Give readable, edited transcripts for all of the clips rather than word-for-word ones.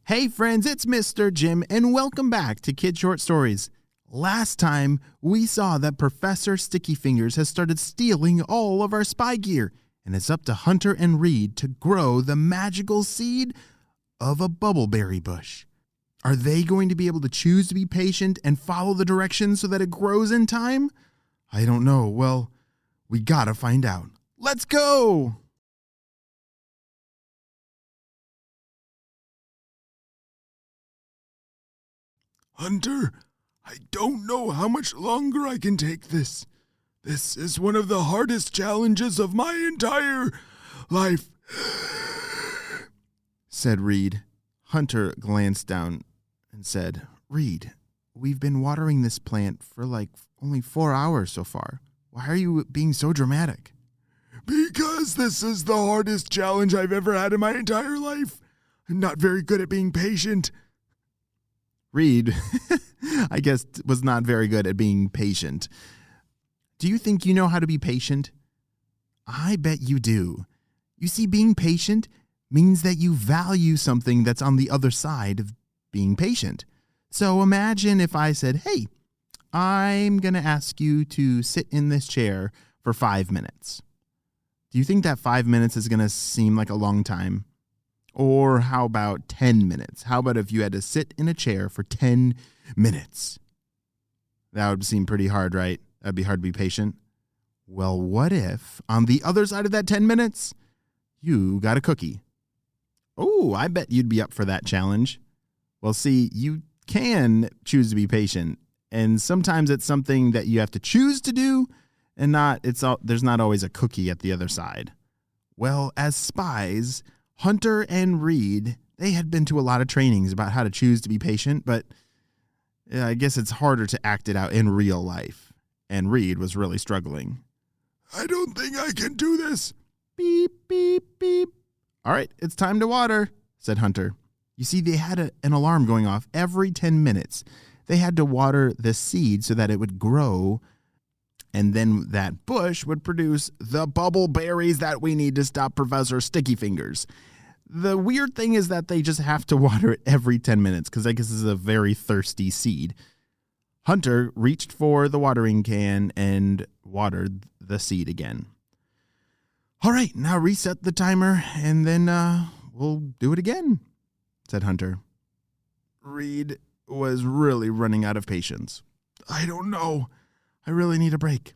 Hey friends, it's Mr. Jim, and welcome back to Kid Short Stories. Last time, we saw that Professor Sticky Fingers has started stealing all of our spy gear, and it's up to Hunter and Reed to grow the magical seed of a bubbleberry bush. Are they going to be able to choose to be patient and follow the directions so that it grows in time? I don't know. Well, we gotta find out. Let's go! Hunter, I don't know how much longer I can take this. This is one of the hardest challenges of my entire life, said Reed. Hunter glanced down and said, Reed, we've been watering this plant for only 4 hours so far. Why are you being so dramatic? Because this is the hardest challenge I've ever had in my entire life. I'm not very good at being patient. Reed, I guess, was not very good at being patient. Do you think you know how to be patient? I bet you do. You see, being patient means that you value something that's on the other side of being patient. So imagine if I said, hey, I'm going to ask you to sit in this chair for 5 minutes. Do you think that 5 minutes is going to seem like a long time? Or how about 10 minutes? How about if you had to sit in a chair for 10 minutes? That would seem pretty hard, right? That'd be hard to be patient. Well, what if on the other side of that 10 minutes, you got a cookie? Oh, I bet you'd be up for that challenge. Well, see, you can choose to be patient. And sometimes it's something that you have to choose to do, and there's not always a cookie at the other side. Well, as spies, Hunter and Reed, they had been to a lot of trainings about how to choose to be patient, but I guess it's harder to act it out in real life. And Reed was really struggling. I don't think I can do this. Beep, beep, beep. All right, it's time to water, said Hunter. You see, they had an alarm going off every 10 minutes. They had to water the seed so that it would grow, and then that bush would produce the bubble berries that we need to stop Professor Sticky Fingers. The weird thing is that they just have to water it every 10 minutes because I guess this is a very thirsty seed. Hunter reached for the watering can and watered the seed again. All right, now reset the timer and then we'll do it again, said Hunter. Reed was really running out of patience. I don't know. I really need a break.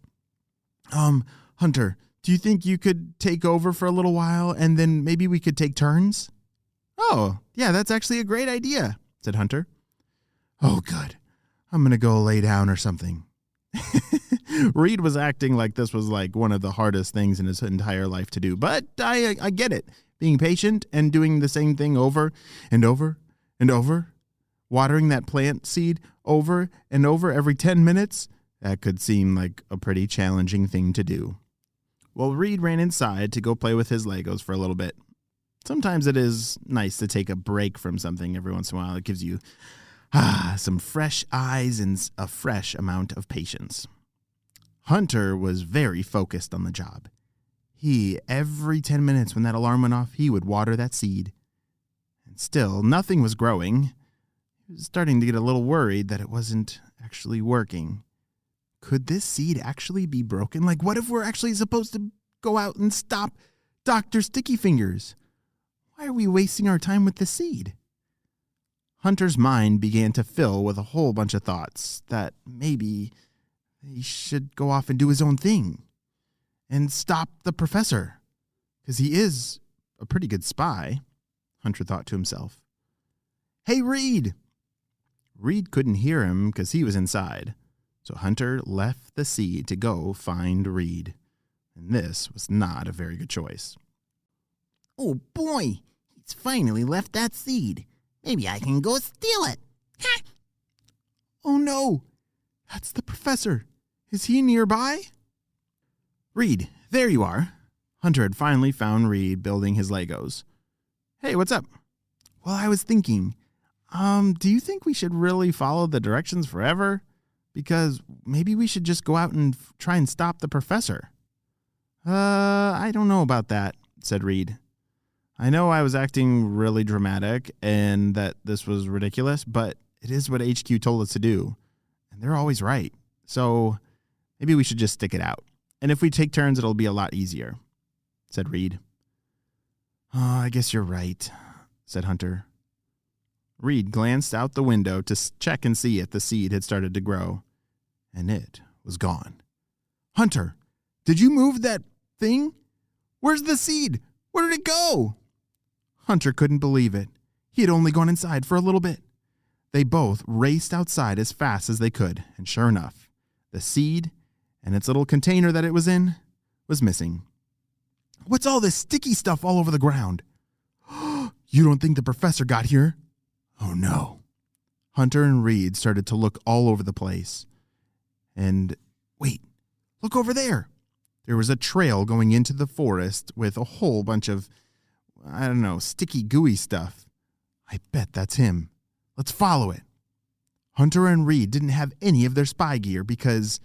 Hunter, do you think you could take over for a little while and then maybe we could take turns? Oh, yeah, that's actually a great idea, said Hunter. Oh, good. I'm going to go lay down or something. Reed was acting like this was one of the hardest things in his entire life to do, but I get it. Being patient and doing the same thing over and over and over, watering that plant seed over and over every 10 minutes, that could seem like a pretty challenging thing to do. Well, Reed ran inside to go play with his Legos for a little bit. Sometimes it is nice to take a break from something every once in a while. It gives you some fresh eyes and a fresh amount of patience. Hunter was very focused on the job. Every 10 minutes when that alarm went off, he would water that seed. And still, nothing was growing. He was starting to get a little worried that it wasn't actually working. Could this seed actually be broken? What if we're actually supposed to go out and stop Dr. Sticky Fingers? Why are we wasting our time with the seed? Hunter's mind began to fill with a whole bunch of thoughts that maybe he should go off and do his own thing and stop the professor, because he is a pretty good spy, Hunter thought to himself. Hey, Reed! Reed couldn't hear him because he was inside. So Hunter left the seed to go find Reed. And this was not a very good choice. Oh boy, he's finally left that seed. Maybe I can go steal it. Ha! Oh no, that's the professor. Is he nearby? Reed, there you are. Hunter had finally found Reed building his Legos. Hey, what's up? Well, I was thinking, do you think we should really follow the directions forever? Because maybe we should just go out and try and stop the professor. I don't know about that, said Reed. I know I was acting really dramatic and that this was ridiculous, but it is what HQ told us to do. And they're always right. So maybe we should just stick it out. And if we take turns, it'll be a lot easier, said Reed. Oh, I guess you're right, said Hunter. Reed glanced out the window to check and see if the seed had started to grow. And it was gone. Hunter, did you move that thing? Where's the seed? Where did it go? Hunter couldn't believe it. He had only gone inside for a little bit. They both raced outside as fast as they could, and sure enough, the seed and its little container that it was in was missing. What's all this sticky stuff all over the ground? You don't think the professor got here? Oh no. Hunter and Reed started to look all over the place. And wait, look over there. There was a trail going into the forest with a whole bunch of, sticky gooey stuff. I bet that's him. Let's follow it. Hunter and Reed didn't have any of their spy gear because,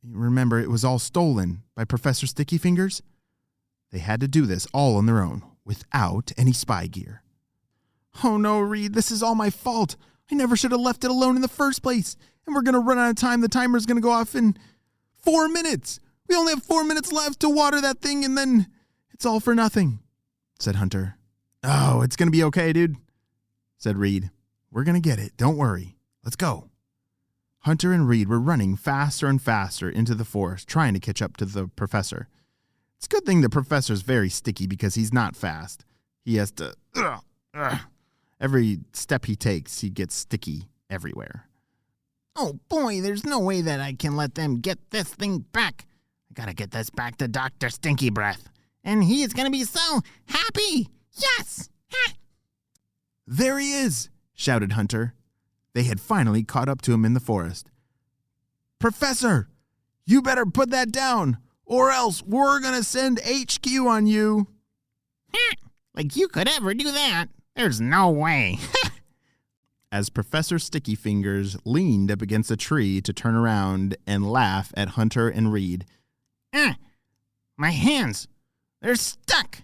remember, it was all stolen by Professor Sticky Fingers. They had to do this all on their own, without any spy gear. Oh no, Reed, this is all my fault. I never should have left it alone in the first place. And we're going to run out of time. The timer's going to go off in 4 minutes. We only have 4 minutes left to water that thing, and then it's all for nothing, said Hunter. Oh, it's going to be okay, dude, said Reed. We're going to get it. Don't worry. Let's go. Hunter and Reed were running faster and faster into the forest, trying to catch up to the professor. It's a good thing the professor's very sticky because he's not fast. He has to... Every step he takes, he gets sticky everywhere. Oh boy, there's no way that I can let them get this thing back. I gotta get this back to Dr. Stinky Breath. And he is gonna be so happy. Yes! There he is, shouted Hunter. They had finally caught up to him in the forest. Professor, you better put that down, or else we're gonna send HQ on you. Like you could ever do that. There's no way. As Professor Sticky Fingers leaned up against a tree to turn around and laugh at Hunter and Reed. My hands, they're stuck.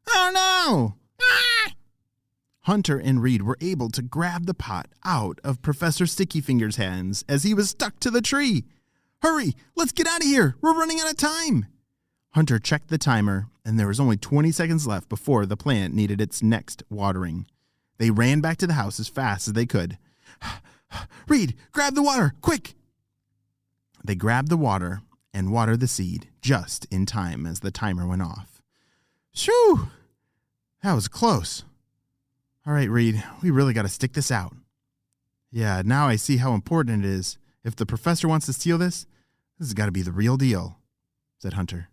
Oh no! Ah! Hunter and Reed were able to grab the pot out of Professor Sticky Fingers' hands as he was stuck to the tree. Hurry, let's get out of here. We're running out of time. Hunter checked the timer, and there was only 20 seconds left before the plant needed its next watering. They ran back to the house as fast as they could. Reed, grab the water, quick! They grabbed the water and watered the seed just in time as the timer went off. Shoo! That was close. All right, Reed, we really got to stick this out. Yeah, now I see how important it is. If the professor wants to steal this has got to be the real deal, said Hunter.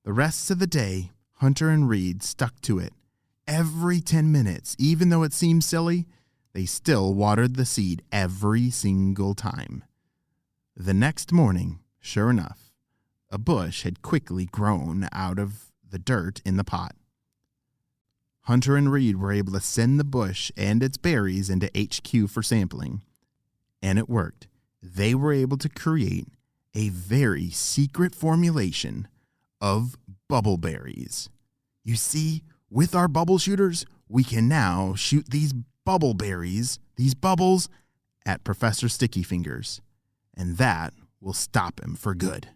The rest of the day, Hunter and Reed stuck to it. Every 10 minutes, even though it seemed silly, they still watered the seed every single time. The next morning, sure enough, a bush had quickly grown out of the dirt in the pot. Hunter and Reed were able to send the bush and its berries into HQ for sampling. And it worked. They were able to create a very secret formulation of bubble berries. You see, with our bubble shooters, we can now shoot these bubble berries, these bubbles, at Professor Sticky Fingers. And that will stop him for good.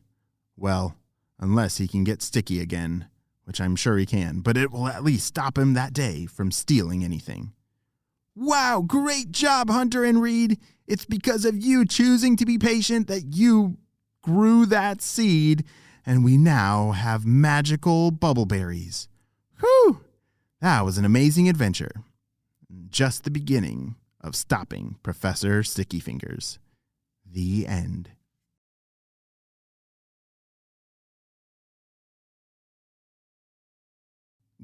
Well, unless he can get sticky again, which I'm sure he can, but it will at least stop him that day from stealing anything. Wow, great job, Hunter and Reed. It's because of you choosing to be patient that you grew that seed, and we now have magical bubble berries. Whew! That was an amazing adventure. Just the beginning of stopping Professor Sticky Fingers. The end.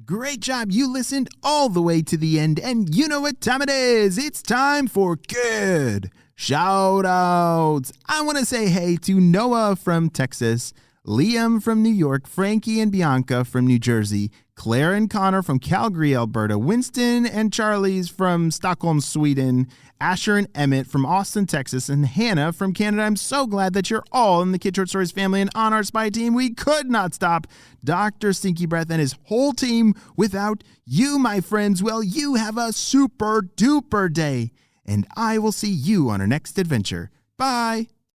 Great job. You listened all the way to the end, and you know what time it is. It's time for good shout-outs. I want to say hey to Noah from Texas, Liam from New York, Frankie and Bianca from New Jersey, Claire and Connor from Calgary, Alberta, Winston and Charlie's from Stockholm, Sweden, Asher and Emmett from Austin, Texas, and Hannah from Canada. I'm so glad that you're all in the Kid Short Stories family and on our spy team. We could not stop Dr. Stinky Breath and his whole team without you, my friends. Well, you have a super duper day, and I will see you on our next adventure. Bye.